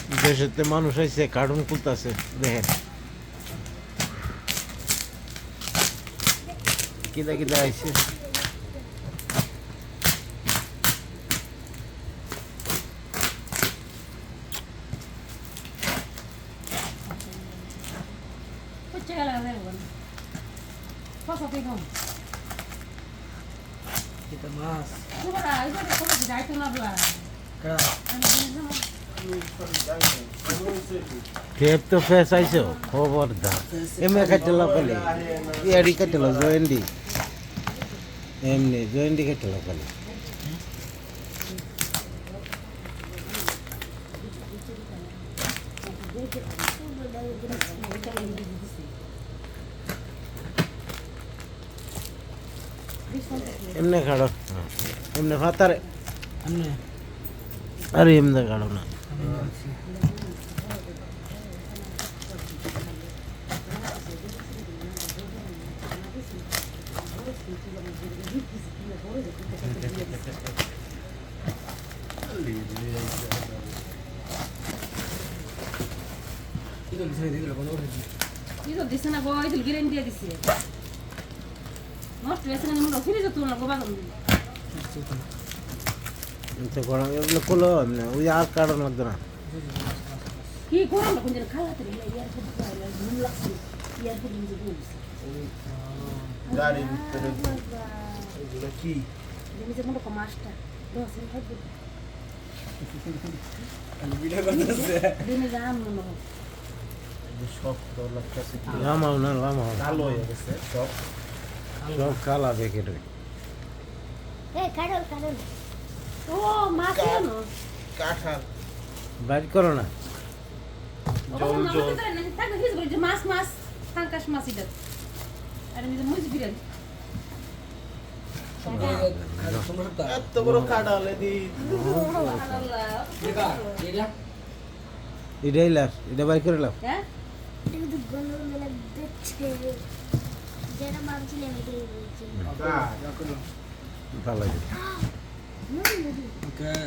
দেশেতে মানুষ আইছে কার্টুন খুলতেছে দেখেন কিদা কিদা আইছে Kita mas. খেপ তো ফেস আইছো খবরদার এমনি কাটলো কলে ইয়ারি কাটলো জয়েন্ডি এমনি জয়েন্ডি কাটলো কলে এমনি কাড়ো এমনি ফাতারে Amne. আরে এমনি কাড়ো না Itu bisa dito kono rin. Ito দিছে না গো ইদুল গিরেন দিয়ে দিছে নষ্ট হয়েছে না মনে ফিরে যেত না গো বাগান তো কোন এগুলো কলো এমনি ওই আর কাড়ো না না কি করব কোন দিন খাওয়াতে রে ইয়ার ফুট খাইলা ঘুম লাগছে ইয়ার ফুট নিয়ে বলছে গাড়ি ভিতরে Eগুলা কি? দেমি যে মনে কমাসটা দোসেন খাইবে Ang bila করতেছে। দেমি জাম মনে হয় শক্ত লাগতেছে লামাও না লামাও কালো হয়ে গেছে সব সব কালা দেখে রে কারণ ও মাছ কেন কাঁঠাল বাইর করো না জল জল তাকে হিজ বলে যে মাছ মাছ কাঙ্কাশ মাছ এটা আর আমি যে মুজ বিরান এত বড় কাঁঠাল এদি Ika, ida. এটাই লাস এটা বাইর করে লাও হ্যাঁ কিন্তু গন্ধ মেলা দেখছে যেটা ভাবছিলাম এটাই বলছি ভালো লাগে Oke.